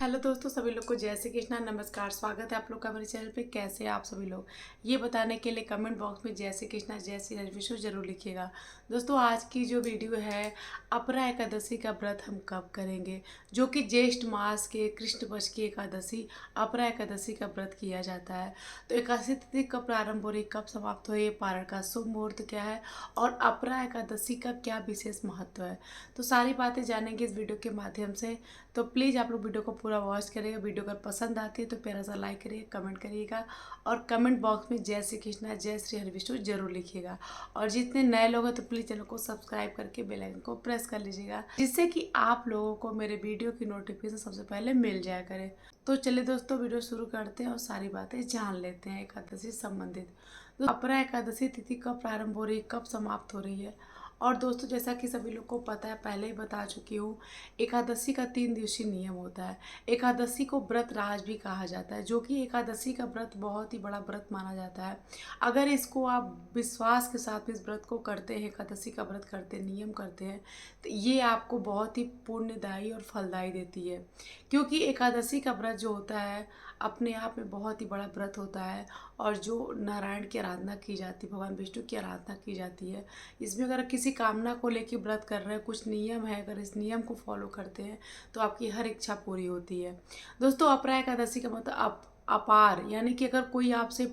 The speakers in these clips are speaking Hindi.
हेलो दोस्तों, सभी लोग को जय श्री कृष्णा। नमस्कार, स्वागत है आप लोग का मेरे चैनल पे। कैसे हैं आप सभी लोग, ये बताने के लिए कमेंट बॉक्स में जय श्री कृष्णा जय श्री हरिविष्णु जरूर लिखिएगा। दोस्तों, आज की जो वीडियो है, अपरा एकादशी का व्रत हम कब करेंगे, जो कि ज्येष्ठ मास के कृष्ण पक्ष की एकादशी अपरा एकादशी का व्रत किया जाता है। तो एकादशी तिथि कब प्रारंभ हो रही, कब समाप्त हो रही है, पारण का शुभ मुहूर्त क्या है और अपरा एकादशी का क्या विशेष महत्व है, तो सारी बातें जानेंगे इस वीडियो के माध्यम से। तो प्लीज़ आप लोग वीडियो को पूरा वॉच करिएगा। वीडियो अगर पसंद आती है तो प्यारा सा लाइक करिएगा, कमेंट करिएगा और कमेंट बॉक्स में जय श्री कृष्णा जय श्री हरिविष्णु जरूर लिखिएगा। और जितने नए लोग हैं तो प्लीज़ चैनल को सब्सक्राइब करके बेल आइकन को प्रेस कर लीजिएगा, जिससे कि आप लोगों को मेरे वीडियो की नोटिफिकेशन सबसे पहले मिल जाया करे। तो चलिए दोस्तों, वीडियो शुरू करते हैं और सारी बातें जान लेते हैं एकादशी से संबंधित। तो अपरा एकादशी तिथि कब प्रारंभ हो रही है, कब समाप्त हो रही है। और दोस्तों, जैसा कि सभी लोग को पता है, पहले ही बता चुकी हूँ, एकादशी का 3 दिवसीय नियम होता है। एकादशी को व्रत राज भी कहा जाता है, जो कि एकादशी का व्रत बहुत ही बड़ा व्रत माना जाता है। अगर इसको आप विश्वास के साथ इस व्रत को करते हैं, एकादशी का व्रत करते हैं, नियम करते हैं, तो ये आपको बहुत ही पुण्यदायी और फलदायी देती है। क्योंकि एकादशी का व्रत जो होता है अपने आप में बहुत ही बड़ा व्रत होता है। और जो नारायण की आराधना की जाती है, भगवान विष्णु की आराधना की जाती है, इसमें अगर किसी कामना को लेकर व्रत कर रहे हैं, कुछ नियम है, अगर इस नियम को फॉलो करते हैं तो आपकी हर इच्छा पूरी होती है। दोस्तों, अपरा एकादशी का मतलब अपार, यानी कि अगर कोई आपसे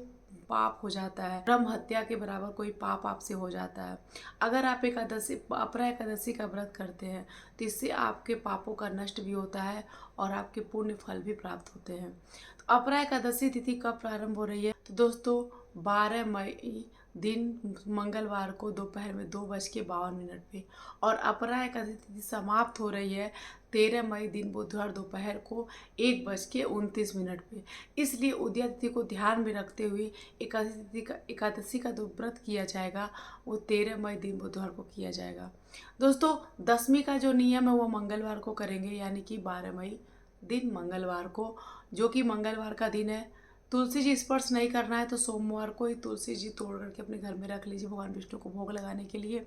पाप हो जाता है, ब्रह्म हत्या के बराबर कोई पाप आपसे हो जाता है, अगर आप एकादशी अपरा एकादशी का व्रत करते हैं तो इससे आपके पापों का नष्ट भी होता है और आपके पुण्य फल भी प्राप्त होते हैं। तो अपरा एकादशी तिथि कब प्रारंभ हो रही है, तो दोस्तों 12 मई दिन मंगलवार को दोपहर में 2:52 पे, और अपरा एकादशी तिथि समाप्त हो रही है 13 मई दिन बुधवार दोपहर को 1:29 पे। इसलिए उदया तिथि को ध्यान में रखते हुए एकादशी का जो व्रत किया जाएगा वो 13 मई दिन बुधवार को किया जाएगा। दोस्तों, दसवीं का जो नियम है वो मंगलवार को करेंगे, यानी कि 12 मई दिन मंगलवार को, जो कि मंगलवार का दिन है। तुलसी जी स्पर्श नहीं करना है तो सोमवार को ही तुलसी जी तोड़ करके अपने घर में रख लीजिए, भगवान विष्णु को भोग लगाने के लिए।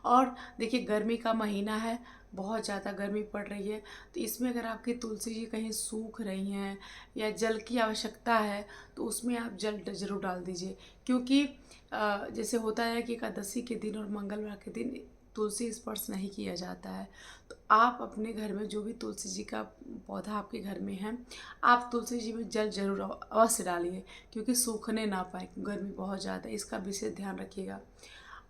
और देखिए, गर्मी का महीना है, बहुत ज़्यादा गर्मी पड़ रही है, तो इसमें अगर आपकी तुलसी जी कहीं सूख रही हैं या जल की आवश्यकता है तो उसमें आप जल जरूर डाल दीजिए। क्योंकि जैसे होता है कि एकादशी के दिन और मंगलवार के दिन तुलसी स्पर्श नहीं किया जाता है, तो आप अपने घर में जो भी तुलसी जी का पौधा आपके घर में है, आप तुलसी जी में जल जरूर अवश्य डालिए, क्योंकि सूखने ना पाए, गर्मी बहुत ज़्यादा है, इसका विशेष ध्यान रखिएगा।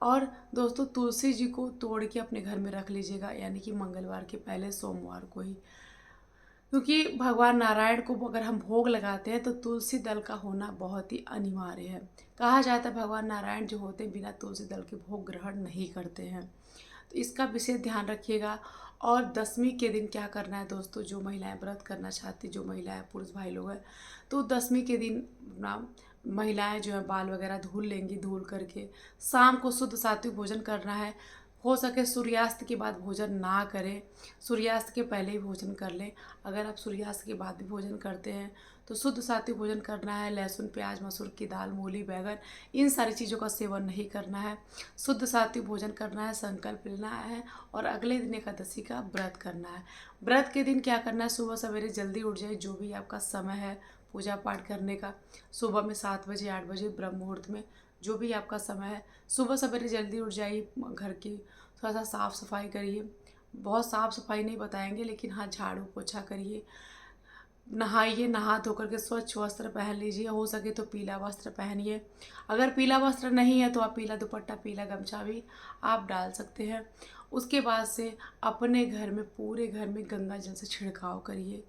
और दोस्तों, तुलसी जी को तोड़ के अपने घर में रख लीजिएगा, यानी कि मंगलवार के पहले सोमवार को ही। क्योंकि भगवान नारायण को अगर हम भोग लगाते हैं तो तुलसी दल का होना बहुत ही अनिवार्य है। कहा जाता है भगवान नारायण जो होते हैं बिना तुलसी दल के भोग ग्रहण नहीं करते हैं, तो इसका विशेष ध्यान रखिएगा। और दसवीं के दिन क्या करना है दोस्तों, जो महिलाएं व्रत करना चाहती, जो महिलाएं पुरुष भाई लोग हैं, तो दसवीं के दिन अपना महिलाएं जो है बाल वगैरह धुल लेंगी, धुल करके शाम को शुद्ध सात्विक भोजन करना है। हो सके सूर्यास्त के बाद भोजन ना करें, सूर्यास्त के पहले ही भोजन कर लें। अगर आप सूर्यास्त के बाद भी भोजन करते हैं तो शुद्ध सात्विक भोजन करना है। लहसुन, प्याज, मसूर की दाल, मूली, बैगन, इन सारी चीज़ों का सेवन नहीं करना है। शुद्ध सात्विक भोजन करना है, संकल्प लेना है और अगले दिन एकादशी का व्रत करना है। व्रत के दिन क्या करना है, सुबह सवेरे जल्दी उठ जाए, जो भी आपका समय है पूजा पाठ करने का, सुबह में 7 बजे 8 बजे ब्रह्म मुहूर्त में, जो भी आपका समय है, सुबह सवेरे जल्दी उठ जाइए। घर की थोड़ा सा साफ़ सफाई करिए, बहुत साफ़ सफाई नहीं बताएंगे, लेकिन हाँ, झाड़ू पोछा करिए, नहाइए, नहा धो करके स्वच्छ वस्त्र पहन लीजिए, हो सके तो पीला वस्त्र पहनिए। अगर पीला वस्त्र नहीं है तो आप पीला दुपट्टा, पीला गमछा भी आप डाल सकते हैं। उसके बाद से अपने घर में, पूरे घर में गंगा जल से छिड़काव करिए।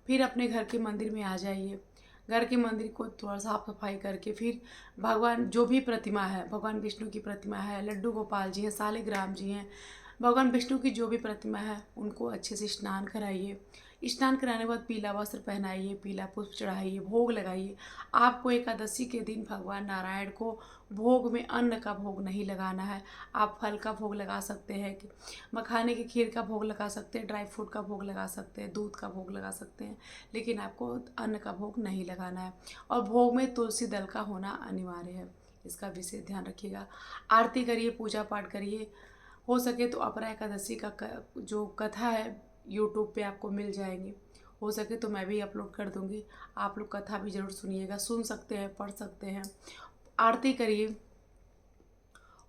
फिर अपने घर के मंदिर में आ जाइए, घर के मंदिर को थोड़ा साफ सफाई करके फिर भगवान जो भी प्रतिमा है, भगवान विष्णु की प्रतिमा है, लड्डू गोपाल जी हैं, सालिग्राम जी हैं, भगवान विष्णु की जो भी प्रतिमा है उनको अच्छे से स्नान कराइए। स्नान कराने के बाद पीला वस्त्र पहनाइए, पीला पुष्प चढ़ाइए, भोग लगाइए। आपको एकादशी के दिन भगवान नारायण को भोग में अन्न का भोग नहीं लगाना है। आप फल का भोग लगा सकते हैं, मखाने की खीर का भोग लगा सकते हैं, ड्राई फ्रूट का भोग लगा सकते हैं, दूध का भोग लगा सकते हैं, लेकिन आपको अन्न का भोग नहीं लगाना है। और भोग में तुलसी दल का होना अनिवार्य है, इसका विशेष ध्यान रखिएगा। आरती करिए, पूजा पाठ करिए। हो सके तो अपरा एकादशी का जो कथा है यूट्यूब पे आपको मिल जाएंगे, हो सके तो मैं भी अपलोड कर दूँगी। आप लोग कथा भी ज़रूर सुनिएगा, सुन सकते हैं, पढ़ सकते हैं, आरती करिए।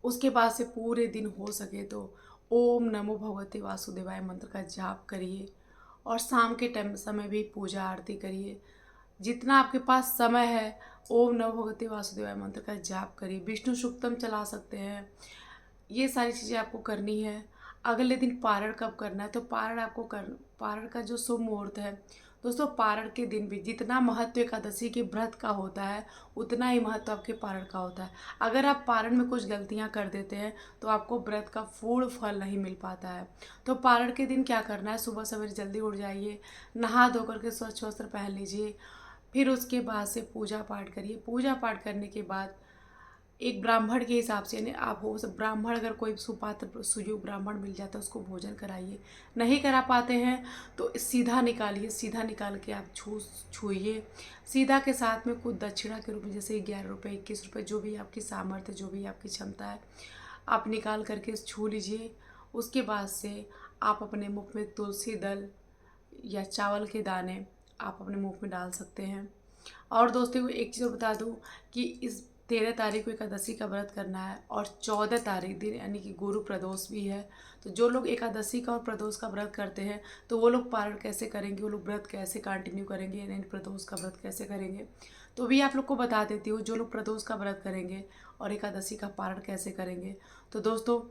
उसके बाद से पूरे दिन हो सके तो ओम नमो भगवते वासुदेवाय मंत्र का जाप करिए और शाम के टाइम समय भी पूजा आरती करिए। जितना आपके पास समय है ओम नमो भगवते वासुदेवाय मंत्र का जाप करिए। विष्णु सूक्तम चला सकते हैं। ये सारी चीज़ें आपको करनी है। अगले दिन पारण कब करना है, तो पारण का जो शुभ मुहूर्त है दोस्तों, पारण के दिन भी जितना महत्व एकादशी के व्रत का होता है उतना ही महत्व आपके पारण का होता है। अगर आप पारण में कुछ गलतियां कर देते हैं तो आपको व्रत का पूर्ण फल नहीं मिल पाता है। तो पारण के दिन क्या करना है, सुबह सवेरे जल्दी उठ जाइए, नहा धो करके स्वच्छ वस्त्र पहन लीजिए। फिर उसके बाद से पूजा पाठ करिए। पूजा पाठ करने के बाद एक ब्राह्मण के हिसाब से, यानी आप हो सब ब्राह्मण, अगर कोई सुपात्र सुयोग ब्राह्मण मिल जाता है उसको भोजन कराइए। नहीं करा पाते हैं तो सीधा निकालिए, सीधा निकाल के आप छूइए। सीधा के साथ में कुछ दक्षिणा के रूप में, जैसे 11 रुपये, 21 रुपये, जो भी आपकी सामर्थ्य, जो भी आपकी क्षमता है, आप निकाल करके छू लीजिए। उसके बाद से आप अपने मुख में तुलसी दल या चावल के दाने आप अपने मुंह में डाल सकते हैं। और दोस्तों को एक चीज़ और बता दूं कि इस 13 तारीख को एकादशी का व्रत करना है और 14 तारीख दिन यानी कि गुरु प्रदोष भी है। तो जो लोग एकादशी का और प्रदोष का व्रत करते हैं तो वो लोग पारण कैसे करेंगे, वो लोग व्रत कैसे कंटिन्यू करेंगे, यानी प्रदोष का व्रत कैसे करेंगे, तो भी आप लोग को बता देती हूँ। जो लोग प्रदोष का व्रत करेंगे और एकादशी का पारण कैसे करेंगे, तो दोस्तों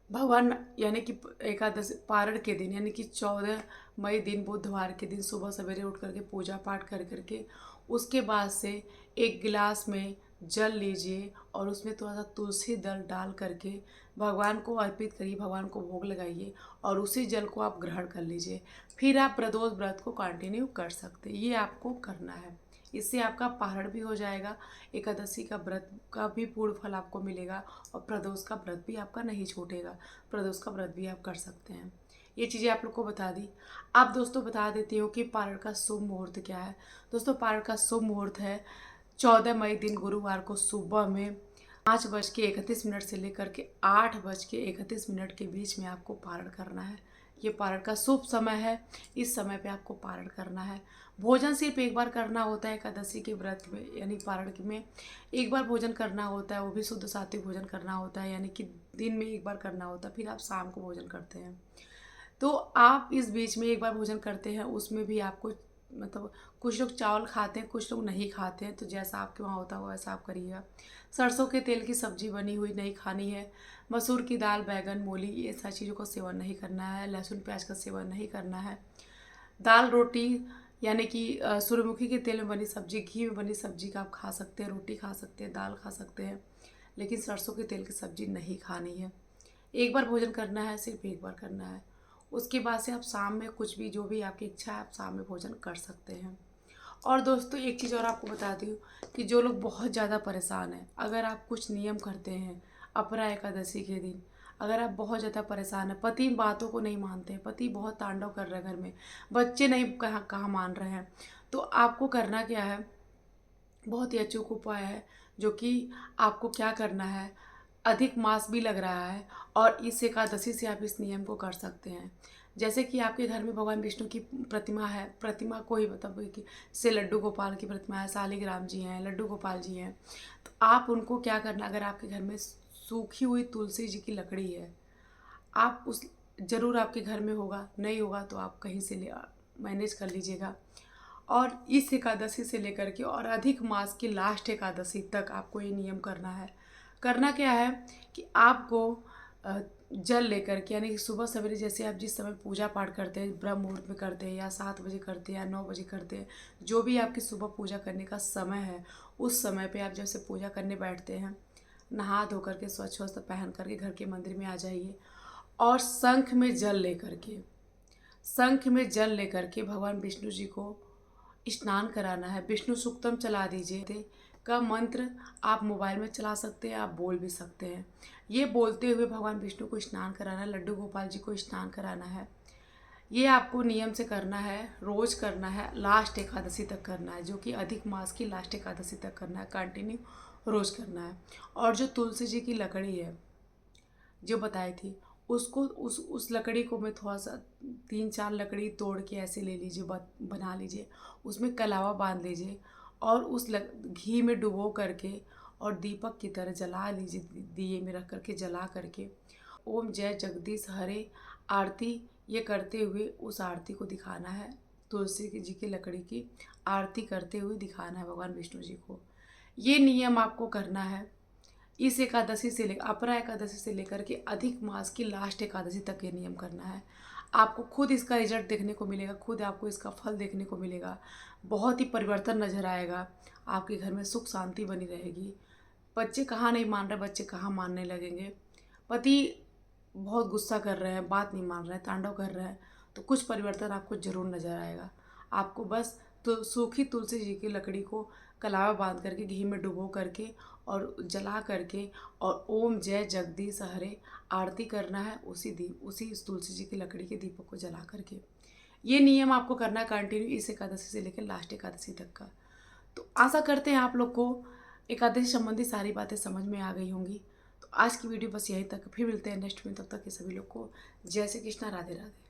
भगवान यानी कि एकादशी पारण के दिन यानी कि 14 मई दिन बुधवार के दिन सुबह सवेरे उठ करके पूजा पाठ कर करके उसके बाद से एक गिलास में जल लीजिए और उसमें थोड़ा सा तुलसी दल डाल करके भगवान को अर्पित करिए, भगवान को भोग लगाइए और उसी जल को आप ग्रहण कर लीजिए। फिर आप प्रदोष व्रत को कंटिन्यू कर सकते हैं। ये आपको करना है। इससे आपका पारण भी हो जाएगा, एकादशी का व्रत का भी पूर्ण फल आपको मिलेगा और प्रदोष का व्रत भी आपका नहीं छूटेगा। प्रदोष का व्रत भी आप कर सकते हैं। ये चीज़ें आप लोग को बता दी। अब दोस्तों बता देती हूँ कि पारण का शुभ मुहूर्त क्या है। दोस्तों पारण का शुभ मुहूर्त है 14 मई दिन गुरुवार को सुबह में 5:31 से लेकर के 8:31 के बीच में आपको पारण करना है। ये पारण का शुभ समय है। इस समय पे आपको पारण करना है। भोजन सिर्फ एक बार करना होता है एकादशी के व्रत में, यानी पारण में एक बार भोजन करना होता है, वो भी शुद्ध सात्विक भोजन करना होता है, यानी कि दिन में एक बार करना होता है, फिर आप शाम को भोजन करते हैं। तो आप इस बीच में एक बार भोजन करते हैं, उसमें भी आपको मतलब कुछ लोग चावल खाते हैं, कुछ लोग नहीं खाते हैं, तो जैसा आपके वहाँ होता है वैसा आप करिएगा। सरसों के तेल की सब्जी बनी हुई नहीं खानी है। मसूर की दाल, बैगन, मूली, ये सारी चीज़ों का सेवन नहीं करना है। लहसुन प्याज का सेवन नहीं करना है। दाल रोटी यानी कि सूर्यमुखी के तेल में बनी सब्जी, घी में बनी सब्जी का आप खा सकते हैं, रोटी खा सकते हैं, दाल खा सकते हैं, लेकिन सरसों के तेल की सब्जी नहीं खानी है। एक बार भोजन करना है, सिर्फ एक बार करना है। उसके बाद से आप शाम में कुछ भी, जो भी आपकी इच्छा है, आप शाम में भोजन कर सकते हैं। और दोस्तों एक चीज़ और आपको बता दूँ कि जो लोग बहुत ज़्यादा परेशान हैं, अगर आप कुछ नियम करते हैं अपरा एकादशी के दिन, अगर आप बहुत ज़्यादा परेशान हैं, पति इन बातों को नहीं मानते हैं, पति बहुत तांडव कर रहे हैं घर में, बच्चे नहीं कहाँ कहाँ मान रहे हैं, तो आपको करना क्या है, बहुत ही अचूक उपाय है जो कि आपको क्या करना है। अधिक मास भी लग रहा है और इस एकादशी से आप इस नियम को कर सकते हैं। जैसे कि आपके घर में भगवान विष्णु की प्रतिमा है, प्रतिमा को ही मतलब कि जैसे लड्डू गोपाल की प्रतिमा है, शालिग्राम जी हैं, लड्डू गोपाल जी हैं, तो आप उनको क्या करना, अगर आपके घर में सूखी हुई तुलसी जी की लकड़ी है, आप उस ज़रूर आपके घर में होगा, नहीं होगा तो आप कहीं से ले मैनेज कर लीजिएगा। और इस एकादशी से लेकर के और अधिक मास की लास्ट एकादशी तक आपको ये नियम करना है। करना क्या है कि आपको जल लेकर के, यानी कि सुबह सवेरे जैसे आप जिस समय पूजा पाठ करते हैं, ब्रह्म मुहूर्त में करते हैं या 7 बजे करते हैं या 9 बजे करते हैं, जो भी आपकी सुबह पूजा करने का समय है, उस समय पे आप जैसे पूजा करने बैठते हैं, नहा धो करके स्वच्छ वस्त्र पहन करके घर के मंदिर में आ जाइए और शंख में जल लेकर के भगवान विष्णु जी को स्नान कराना है। विष्णु सूक्तम चला दीजिए का मंत्र आप मोबाइल में चला सकते हैं, आप बोल भी सकते हैं। ये बोलते हुए भगवान विष्णु को स्नान कराना है, लड्डू गोपाल जी को स्नान कराना है। ये आपको नियम से करना है, रोज़ करना है, लास्ट एकादशी तक करना है, जो कि अधिक मास की लास्ट एकादशी तक करना है, कंटिन्यू रोज़ करना है। और जो तुलसी जी की लकड़ी है जो बताई थी, उसको उस लकड़ी को मैं थोड़ा सा 3-4 लकड़ी तोड़ के ऐसे ले लीजिए, बना लीजिए, उसमें कलावा बांध लीजिए और घी में डुबो करके और दीपक की तरह जला लीजिए, दिए में रख करके जला करके ओम जय जगदीश हरे आरती ये करते हुए उस आरती को दिखाना है। तुलसी जी की लकड़ी की आरती करते हुए दिखाना है भगवान विष्णु जी को। ये नियम आपको करना है इस एकादशी से लेकर अपरा एकादशी से लेकर के अधिक मास की लास्ट एकादशी तक ये नियम करना है। आपको खुद इसका रिजल्ट देखने को मिलेगा, खुद आपको इसका फल देखने को मिलेगा। बहुत ही परिवर्तन नजर आएगा, आपके घर में सुख शांति बनी रहेगी। बच्चे कहाँ नहीं मान रहे, बच्चे कहाँ मानने लगेंगे। पति बहुत गुस्सा कर रहे हैं, बात नहीं मान रहे हैं, तांडव कर रहे हैं, तो कुछ परिवर्तन आपको जरूर नजर आएगा। आपको बस तो सूखी तुलसी जी की लकड़ी को कलावा बांध करके घी में डुबो करके और जला करके और ओम जय जगदीश हरे आरती करना है उसी इस तुलसी जी की लकड़ी के दीपक को जला करके। ये नियम आपको करना है कंटिन्यू इस एकादशी से लेकर लास्ट एकादशी तक का। तो आशा करते हैं आप लोग को एकादशी संबंधी सारी बातें समझ में आ गई होंगी। तो आज की वीडियो बस यहीं तक, फिर मिलते हैं नेक्स्ट में। तब तक के सभी लोग को जय श्री कृष्णा, राधे राधे।